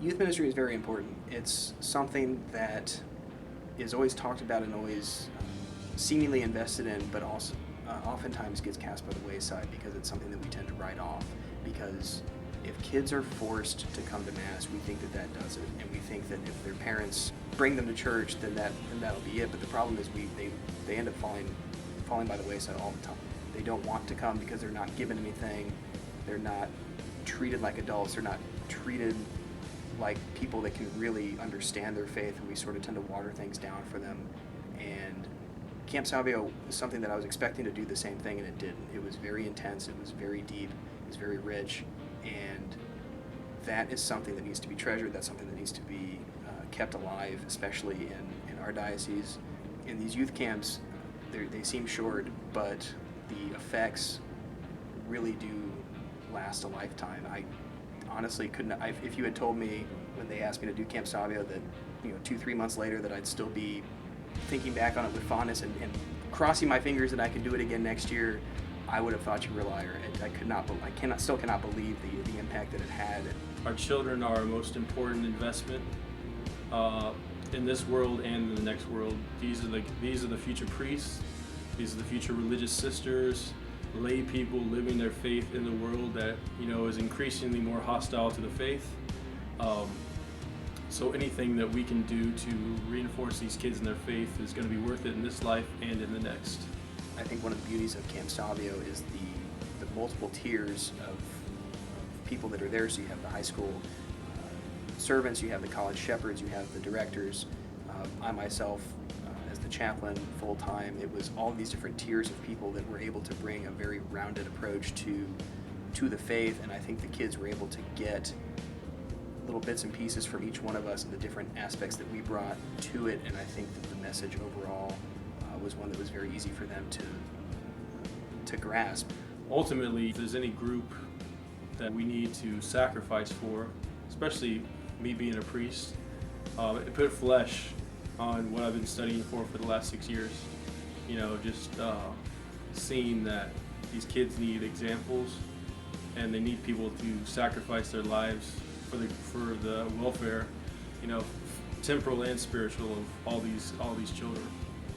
Youth ministry is very important. It's something that is always talked about and always seemingly invested in, but also oftentimes gets cast by the wayside because it's something that we tend to write off. Because if kids are forced to come to Mass, we think that that does it, and we think that if their parents bring them to church, then that'll be it. But the problem is they end up falling by the wayside all the time. They don't want to come because they're not given anything. They're not treated like adults. They're not treated like people that can really understand their faith, and we sort of tend to water things down for them. And Camp Savio is something that I was expecting to do the same thing, and it didn't. It was very intense, it was very deep, it was very rich, and that is something that needs to be treasured. That's something that needs to be kept alive, especially in our diocese. In these youth camps, they seem short, but the effects really do last a lifetime. I honestly couldn't. If you had told me when they asked me to do Camp Savio that 2-3 months later that I'd still be thinking back on it with fondness and crossing my fingers that I could do it again next year, I would have thought you were a liar. Still cannot believe the impact that it had. Our children are our most important investment in this world and in the next world. These are the future priests. These are the future religious sisters, lay people living their faith in the world that is increasingly more hostile to the faith. So anything that we can do to reinforce these kids in their faith is going to be worth it in this life and in the next. I think one of the beauties of Camp Savio is the multiple tiers of people that are there. So you have the high school servants, you have the college shepherds, you have the directors. I myself, as the chaplain full-time, it was all these different tiers of people that were able to bring a very rounded approach to the faith, and I think the kids were able to get little bits and pieces from each one of us and the different aspects that we brought to it, and I think that the message overall was one that was very easy for them to grasp. Ultimately, if there's any group that we need to sacrifice for, especially me being a priest, it put flesh on what I've been studying for the last 6 years. Just seeing that these kids need examples and they need people to sacrifice their lives for the welfare, temporal and spiritual of all these children.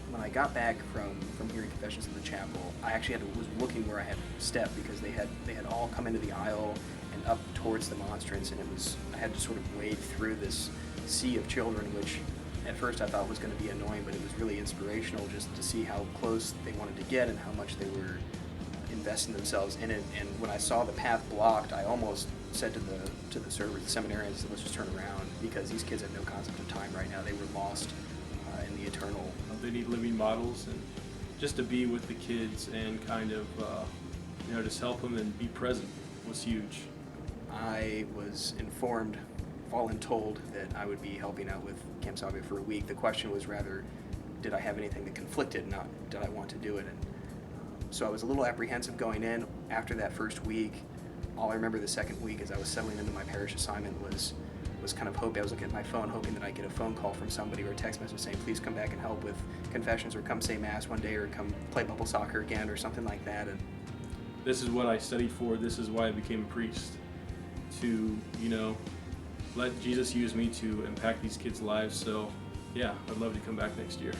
When I got back from hearing confessions in the chapel, I actually was looking where I had stepped because they had all come into the aisle and up towards the monstrance, and I had to sort of wade through this sea of children, which at first I thought was going to be annoying, but it was really inspirational just to see how close they wanted to get and how much they were investing themselves in it. And when I saw the path blocked, I almost said to the servers, the seminarians, let's just turn around, because these kids have no concept of time right now. They were lost in the eternal. They need living models, and just to be with the kids and kind of just help them and be present was huge. I was informed, told that I would be helping out with Camp Savio for a week. The question was rather, did I have anything that conflicted, not did I want to do it? And so I was a little apprehensive going in. After that first week, all I remember the second week as I was settling into my parish assignment was kind of hoping. I was looking at my phone, hoping that I'd get a phone call from somebody or a text message saying, please come back and help with confessions, or come say Mass one day, or come play bubble soccer again, or something like that. And this is what I studied for. This is why I became a priest, to let Jesus use me to impact these kids' lives. So yeah, I'd love to come back next year.